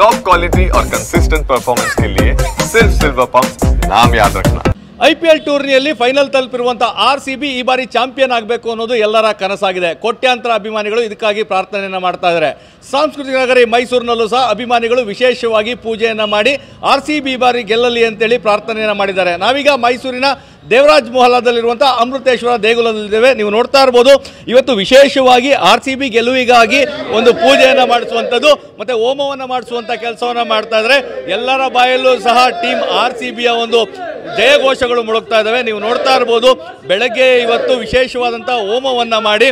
Top quality और consistent performance के लिए सिर्फ सिल्वर पंप नाम याद रखना। IPL ಟೂರ್ನಿಯಲ್ಲಿ ಫೈನಲ್ ತಲುಪಿರುವಂತಹ RCB ಈ ಬಾರಿ ಚಾಂಪಿಯನ್ ಆಗಬೇಕು ಅನ್ನೋದು ಎಲ್ಲರ ಕನಸಾಗಿದೆ. ಕೋಟ್ಯಾಂತರ ಅಭಿಮಾನಿಗಳು ಇದಕ್ಕಾಗಿ ಪ್ರಾರ್ಥನೆಯನ್ನ ಮಾಡ್ತಾ ಇದ್ದಾರೆ. ಸಾಂಸ್ಕೃತಿಕ ನಗರಿ ಮೈಸೂರಿನಲ್ಲೂ ಸಹ ಅಭಿಮಾನಿಗಳು ವಿಶೇಷವಾಗಿ ಪೂಜೆಯನ್ನ ಮಾಡಿ RCB ಈ ಬಾರಿ ಗೆಲ್ಲಲಿ ಅಂತೇಳಿ ಪ್ರಾರ್ಥನೆಯನ್ನ ಮಾಡಿದ್ದಾರೆ. ನಾವೀಗ ಮೈಸೂರಿನ ದೇವರಾಜ್ ಮೊಹಲ್ಲಾದಲ್ಲಿರುವಂತಹ ಅಮೃತೇಶ್ವರ ದೇಗುಲದಲ್ಲಿದ್ದೇವೆ. ನೀವು ನೋಡ್ತಾ ಇರಬಹುದು, ಇವತ್ತು ವಿಶೇಷವಾಗಿ RCB ಗೆಲುವಿಗಾಗಿ ಒಂದು ಪೂಜೆಯನ್ನ ಮಾಡಿಸುವಂಥದ್ದು ಮತ್ತೆ ಹೋಮವನ್ನ ಮಾಡಿಸುವಂತ ಕೆಲಸವನ್ನ ಮಾಡ್ತಾ ಇದ್ದಾರೆ. ಎಲ್ಲರ ಬಾಯಲ್ಲೂ ಸಹ ಟೀಮ್ RCBಯ ಒಂದು ಜಯಘೋಷಗಳು ಮುಳುಗ್ತಾ ಇದ್ದಾವೆ. ನೀವು ನೋಡ್ತಾ ಇರಬಹುದು, ಬೆಳಗ್ಗೆ ಇವತ್ತು ವಿಶೇಷವಾದಂತಹ ಹೋಮವನ್ನ ಮಾಡಿ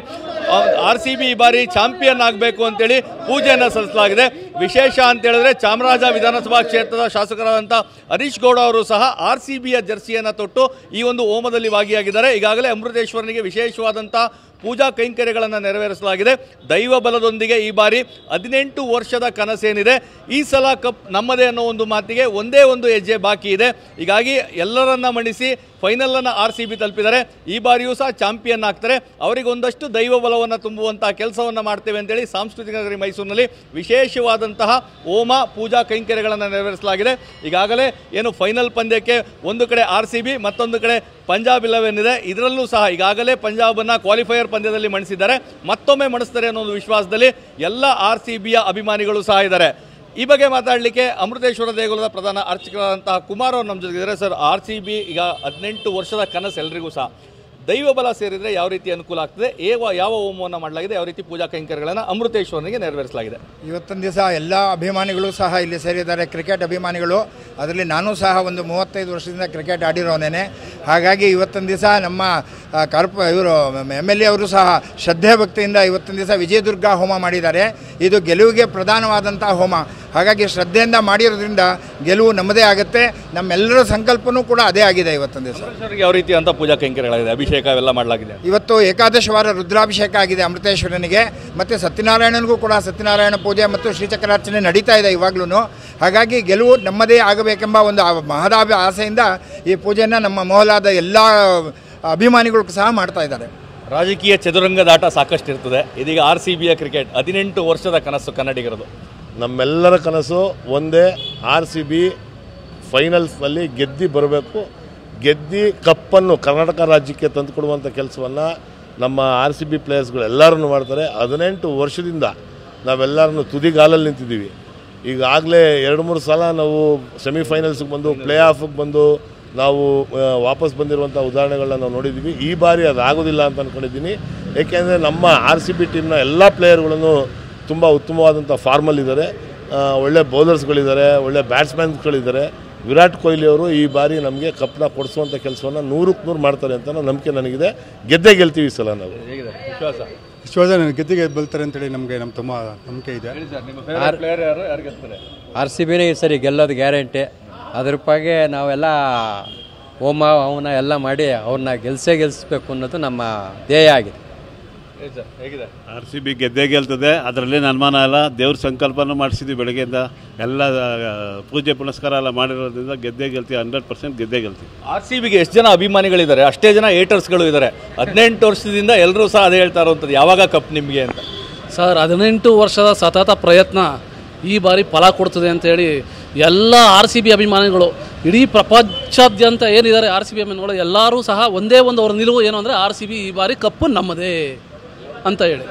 RCB ಈ ಬಾರಿ ಚಾಂಪಿಯನ್ ಆಗಬೇಕು ಅಂತೇಳಿ ಪೂಜೆಯನ್ನು ಸಲ್ಲಿಸಲಾಗಿದೆ. ವಿಶೇಷ ಅಂತ ಹೇಳಿದ್ರೆ ಚಾಮರಾಜ ವಿಧಾನಸಭಾ ಕ್ಷೇತ್ರದ ಶಾಸಕರಾದಂಥ ಹರೀಶ್ ಗೌಡ ಅವರು ಸಹ RCBಯ ಜರ್ಸಿಯನ್ನು ತೊಟ್ಟು ಈ ಒಂದು ಹೋಮದಲ್ಲಿ ಭಾಗಿಯಾಗಿದ್ದಾರೆ. ಈಗಾಗಲೇ ಅಮೃತೇಶ್ವರನಿಗೆ ವಿಶೇಷವಾದಂಥ ಪೂಜಾ ಕೈಂಕರ್ಯಗಳನ್ನು ನೆರವೇರಿಸಲಾಗಿದೆ. ದೈವ ಬಲದೊಂದಿಗೆ ಈ ಬಾರಿ 18 ವರ್ಷದ ಕನಸೇನಿದೆ, ಈ ಸಲ ಕಪ್ ನಮ್ಮದೇ ಅನ್ನೋ ಒಂದು ಮಾತಿಗೆ ಒಂದೇ ಒಂದು ಹೆಜ್ಜೆ ಬಾಕಿ ಇದೆ. ಹೀಗಾಗಿ ಎಲ್ಲರನ್ನ ಮಣಿಸಿ ಫೈನಲನ್ನು RCB ತಲುಪಿದ್ದಾರೆ. ಈ ಬಾರಿಯೂ ಸಹ ಚಾಂಪಿಯನ್ ಆಗ್ತಾರೆ. ಅವರಿಗೆ ಒಂದಷ್ಟು ದೈವ ಬಲವನ್ನು ತುಂಬುವಂತಹ ಕೆಲಸವನ್ನು ಮಾಡ್ತೇವೆ ಅಂತೇಳಿ ಸಾಂಸ್ಕೃತಿಕ ನಗರಿ ಮೈಸೂರಿನಲ್ಲಿ ವಿಶೇಷವಾದಂತಹ ಹೋಮ ಪೂಜಾ ಕೈಂಕರ್ಯಗಳನ್ನು ನೆರವೇರಿಸಲಾಗಿದೆ. ಈಗಾಗಲೇ ಏನು ಫೈನಲ್ ಪಂದ್ಯಕ್ಕೆ ಒಂದು ಕಡೆ RCB, ಮತ್ತೊಂದು ಕಡೆ ಪಂಜಾಬ್ 11 ಇದೆ. ಇದರಲ್ಲೂ ಸಹ ಈಗಾಗಲೇ ಪಂಜಾಬನ್ನು ಕ್ವಾಲಿಫೈಯರ್ ಪಂದ್ಯದಲ್ಲಿ ಮಣಿಸಿದ್ದಾರೆ, ಮತ್ತೊಮ್ಮೆ ಮಣಿಸ್ತಾರೆ ಅನ್ನೋ ಒಂದು ವಿಶ್ವಾಸದಲ್ಲಿ ಎಲ್ಲ RCBಯ ಅಭಿಮಾನಿಗಳು ಸಹ ಇದ್ದಾರೆ. ಈ ಬಗ್ಗೆ ಮಾತಾಡಲಿಕ್ಕೆ ಅಮೃತೇಶ್ವರ ದೇಗುಲದ ಪ್ರಧಾನ ಅರ್ಚಕರಾದಂತಹ ಕುಮಾರ್ ಅವರು ನಮ್ಮ ಜೊತೆಗಿದ್ದಾರೆ. ಸರ್, RCB ಈಗ 18 ವರ್ಷದ ಕನಸು ಎಲ್ರಿಗೂ ಸಹ, ದೈವ ಬಲ ಸೇರಿದರೆ ಯಾವ ರೀತಿ ಅನುಕೂಲ ಆಗ್ತದೆ, ಯಾವ ಹೋಮವನ್ನು ಮಾಡಲಾಗಿದೆ, ಯಾವ ರೀತಿ ಪೂಜಾ ಕೈಂಕರ್ಯಗಳನ್ನು ಅಮೃತೇಶ್ವರನಿಗೆ ನೆರವೇರಿಸಲಾಗಿದೆ? ಇವತ್ತೊಂದು ದಿವಸ ಎಲ್ಲ ಅಭಿಮಾನಿಗಳು ಸಹ ಇಲ್ಲಿ ಸೇರಿದ್ದಾರೆ, ಕ್ರಿಕೆಟ್ ಅಭಿಮಾನಿಗಳು. ಅದರಲ್ಲಿ ನಾನು ಸಹ ಒಂದು 35 ವರ್ಷದಿಂದ ಕ್ರಿಕೆಟ್ ಆಡಿರೋನೇನೆ. ಹಾಗಾಗಿ ಇವತ್ತೊಂದು ದಿವಸ ನಮ್ಮ ಇವರು MLA ಅವರು ಸಹ ಶ್ರದ್ಧೆ ಭಕ್ತಿಯಿಂದ ಇವತ್ತೊಂದು ದಿವಸ ವಿಜಯದುರ್ಗ ಹೋಮ ಮಾಡಿದ್ದಾರೆ. ಇದು ಗೆಲುವಿಗೆ ಪ್ರಧಾನವಾದಂಥ ಹೋಮ. ಹಾಗಾಗಿ ಶ್ರದ್ಧೆಯಿಂದ ಮಾಡಿರೋದ್ರಿಂದ ಗೆಲುವು ನಮ್ಮದೇ ಆಗುತ್ತೆ. ನಮ್ಮೆಲ್ಲರ ಸಂಕಲ್ಪನೂ ಕೂಡ ಅದೇ ಆಗಿದೆ. ಇವತ್ತೊಂದು ದಿವಸ ಯಾವ ರೀತಿ ಅಂತ ಪೂಜಾ ಕೈಂಕರ್ಯಗಳಾಗಿದೆ, ಅಭಿಷೇಕ ಅವೆಲ್ಲ ಮಾಡಲಾಗಿದೆ. ಇವತ್ತು ಏಕಾದಶ ವಾರ ರುದ್ರಾಭಿಷೇಕ ಆಗಿದೆ ಅಮೃತೇಶ್ವರನಿಗೆ. ಮತ್ತು ಸತ್ಯನಾರಾಯಣನಿಗೂ ಕೂಡ ಸತ್ಯನಾರಾಯಣ ಪೂಜೆ ಮತ್ತು ಶ್ರೀಚಕ್ರಾರ್ಚನೆ ನಡೀತಾ ಇದೆ ಇವಾಗಲೂ. ಹಾಗಾಗಿ ಗೆಲುವು ನಮ್ಮದೇ ಆಗಬೇಕೆಂಬ ಒಂದು ಮಹದಾಭಿ ಆಸೆಯಿಂದ ಈ ಪೂಜೆಯನ್ನು ನಮ್ಮ ಮೊಹಲ್ಲಾದ ಎಲ್ಲ ಅಭಿಮಾನಿಗಳು ಸಹ ಮಾಡ್ತಾ ಇದ್ದಾರೆ. ರಾಜಕೀಯ ಚದುರಂಗದಾಟ ಸಾಕಷ್ಟು ಇರ್ತದೆ. ಇದೀಗ RCBಯ ಕ್ರಿಕೆಟ್ 18 ವರ್ಷದ ಕನಸು ಕನ್ನಡಿಗರದು. ನಮ್ಮೆಲ್ಲರ ಕನಸು ಒಂದೇ, RCB ಫೈನಲ್ಸ್ನಲ್ಲಿ ಗೆದ್ದು ಬರಬೇಕು. ಗೆದ್ದು ಕಪ್ಪನ್ನು ಕರ್ನಾಟಕ ರಾಜ್ಯಕ್ಕೆ ತಂದುಕೊಡುವಂಥ ಕೆಲಸವನ್ನು ನಮ್ಮ RCB ಪ್ಲೇಯರ್ಸ್ಗಳು ಎಲ್ಲರೂ ಮಾಡ್ತಾರೆ. 18 ವರ್ಷದಿಂದ ನಾವೆಲ್ಲರೂ ತುದಿಗಾಲಲ್ಲಿ ನಿಂತಿದ್ದೀವಿ. ಈಗಾಗಲೇ 2-3 ಸಲ ನಾವು ಸೆಮಿಫೈನಲ್ಸ್ಗೆ ಬಂದು ಪ್ಲೇ ಆಫಿಗೆ ಬಂದು ನಾವು ವಾಪಸ್ ಬಂದಿರುವಂಥ ಉದಾಹರಣೆಗಳನ್ನ ನಾವು ನೋಡಿದ್ದೀವಿ. ಈ ಬಾರಿ ಅದಾಗೋದಿಲ್ಲ ಅಂತ ಅಂದ್ಕೊಂಡಿದ್ದೀನಿ. ಏಕೆಂದರೆ ನಮ್ಮ RCB ಟೀಮ್ನ ಎಲ್ಲ ಪ್ಲೇಯರ್ಗಳನ್ನು ತುಂಬ ಉತ್ತಮವಾದಂಥ ಫಾರ್ಮಲ್ಲಿದ್ದಾರೆ. ಒಳ್ಳೆ ಬೌಲರ್ಸ್ಗಳಿದ್ದಾರೆ, ಒಳ್ಳೆ ಬ್ಯಾಟ್ಸ್ಮನ್ಸ್ಗಳಿದ್ದಾರೆ. ವಿರಾಟ್ ಕೊಹ್ಲಿ ಅವರು ಈ ಬಾರಿ ನಮಗೆ ಕಪ್ನ ಕೊಡಿಸುವಂಥ ಕೆಲಸವನ್ನು 100ಕ್ಕೆ 100 ಮಾಡ್ತಾರೆ ಅಂತ ನಂಬಿಕೆ ನನಗಿದೆ. ಗೆದ್ದೇ ಗೆಲ್ತೀವಿ ಈ ಸಲ ನಾವು. ವಿಶ್ವಾಸ ಗೆದ್ದಿಗೆ ಬಲ್ತಾರೆ ಅಂತೇಳಿ ನಮ್ಮ ತುಂಬ ನಂಬಿಕೆ ಇದೆ. RCBನೇ ಈ ಸರಿ ಗೆಲ್ಲೋದು ಗ್ಯಾರಂಟಿ. ಅದ್ರ ಬಗ್ಗೆ ನಾವೆಲ್ಲ ಹೋಮ ಅವನ ಎಲ್ಲ ಮಾಡಿ ಅವ್ರನ್ನ ಗೆಲ್ಲಿಸ್ಬೇಕು ಅನ್ನೋದು ನಮ್ಮ ಧ್ಯೇಯ ಆಗಿದೆ. RCB ಗೆದ್ದೇ ಗೆಲ್ತದೆ, ಅದರಲ್ಲಿ ಅನುಮಾನ ಇಲ್ಲ. ದೇವ್ರ ಸಂಕಲ್ಪನೂ ಮಾಡಿಸಿದ್ವಿ ಬೆಳಗ್ಗೆಯಿಂದ. ಎಲ್ಲ ಪೂಜೆ ಪುನಸ್ಕಾರ ಎಲ್ಲ ಮಾಡಿರೋದ್ರಿಂದ ಗೆದ್ದೇ ಗೆಲ್ತೀವಿ, 100% ಗೆದ್ದೇ ಗೆಲ್ತೀವಿ. RCBಗೆ ಎಷ್ಟು ಜನ ಅಭಿಮಾನಿಗಳಿದ್ದಾರೆ, ಅಷ್ಟೇ ಜನ ಏಟರ್ಸ್ಗಳು ಇದ್ದಾರೆ. 18 ವರ್ಷದಿಂದ ಎಲ್ಲರೂ ಸಹ ಅದೇ ಹೇಳ್ತಾ ಇರುವಂಥದ್ದು, ಯಾವಾಗ ಕಪ್ ನಿಮಗೆ ಅಂತ. ಸರ್, 18 ವರ್ಷದ ಸತತ ಪ್ರಯತ್ನ ಈ ಬಾರಿ ಫಲ ಕೊಡ್ತದೆ ಅಂತೇಳಿ ಎಲ್ಲ RCB ಅಭಿಮಾನಿಗಳು ಇಡೀ ಪ್ರಪಂಚಾದ್ಯಂತ ಏನಿದ್ದಾರೆ RCB ಅಭಿಮಾನಿಗಳು ಎಲ್ಲರೂ ಸಹ ಒಂದೇ ಒಂದು ಅವ್ರ ನಿಲುವು ಏನು ಅಂದರೆ RCB ಈ ಬಾರಿ ಕಪ್ಪು ನಮ್ಮದೇ ಅಂತ ಹೇಳಿ.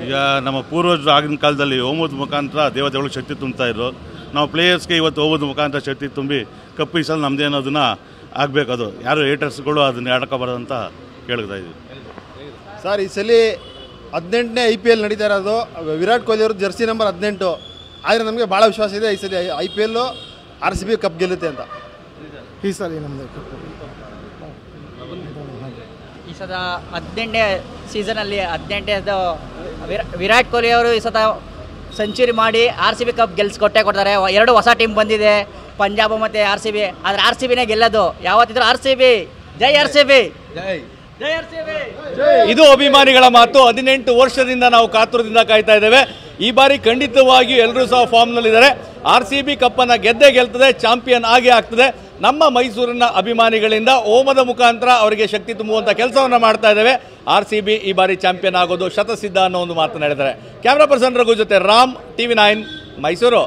ಈಗ ನಮ್ಮ ಪೂರ್ವಜರು ಆಗಿನ ಕಾಲದಲ್ಲಿ ಹೋಮದ ಮುಖಾಂತರ ದೇವತೆಗಳು ಶಕ್ತಿ ತುಂಬ್ತಾ ಇದ್ರು. ನಾವು ಪ್ಲೇಯರ್ಸ್ಗೆ ಇವತ್ತು ಹೋಮದ ಮುಖಾಂತರ ಶಕ್ತಿ ತುಂಬಿ ಕಪ್ಪು ಈ ಸಲ ನಮ್ಮದೇ ಅನ್ನೋದನ್ನ ಆಗಬೇಕು. ಅದು ಯಾರು ಏಟರ್ಸ್ಗಳು ಅದನ್ನ ಆಡ್ಕೋಬಾರ್ದು ಅಂತ ಕೇಳ್ತಾ ಇದ್ದೀವಿ. ಸರ್, ಈ ಸಲ 18ನೇ IPL ನಡೀತಾ ಇರೋದು. ವಿರಾಟ್ ಕೊಹ್ಲಿ ಅವರು ಜರ್ಸಿ ನಂಬರ್ 18. ಆದರೆ ನಮಗೆ ಭಾಳ ವಿಶ್ವಾಸ ಇದೆ ಈ ಸಲ IPL RCB ಕಪ್ ಗೆಲ್ಲುತ್ತೆ ಅಂತ. ಈ ಸಲ ನಮ್ಮದು ಈ ಸದ 18ನೇ ಸೀಸನಲ್ಲಿ 18ನೇದು ವಿರಾಟ್ ಕೊಹ್ಲಿ ಅವರು ಈ ಸತ ಸೆಂಚುರಿ ಮಾಡಿ RCB ಕಪ್ ಕೊಟ್ಟೆ ಕೊಡ್ತಾರೆ. 2 ಹೊಸ ಟೀಮ್ ಬಂದಿದೆ, ಪಂಜಾಬ್ ಮತ್ತು RCB. ಆದರೆ RCBನೇ ಗೆಲ್ಲೋದು ಯಾವತ್ತಿದ್ರು. RCB ಜೈ RCB, ಜೈ ಜೈ RCB. ಇದು ಅಭಿಮಾನಿಗಳ ಮಾತು. 18 ವರ್ಷದಿಂದ ನಾವು ಕಾತುರದಿಂದ ಕಾಯ್ತಾ ಇದ್ದೇವೆ. ಈ ಬಾರಿ ಖಂಡಿತವಾಗಿಯೂ ಎಲ್ಲರೂ ಸಹ ಫಾರ್ಮ್ನಲ್ಲಿದ್ದಾರೆ. RCB ಕಪ್ಪನ್ನು ಗೆದ್ದೇ ಗೆಲ್ತದೆ, ಚಾಂಪಿಯನ್ ಆಗೇ ಆಗ್ತದೆ. ನಮ್ಮ ಮೈಸೂರಿನ ಅಭಿಮಾನಿಗಳಿಂದ ಹೋಮದ ಮುಖಾಂತರ ಅವರಿಗೆ ಶಕ್ತಿ ತುಂಬುವಂಥ ಕೆಲಸವನ್ನು ಮಾಡ್ತಾ ಇದ್ದೇವೆ. RCB ಈ ಬಾರಿ ಚಾಂಪಿಯನ್ ಆಗೋದು ಶತಸಿದ್ಧ ಅನ್ನೋ ಒಂದು ಮಾತನಾಡಿದ್ದಾರೆ. ಕ್ಯಾಮ್ರಾ ಪರ್ಸನ್ ರಘು ಜೊತೆ ರಾಮ್, TV9 ಮೈಸೂರು.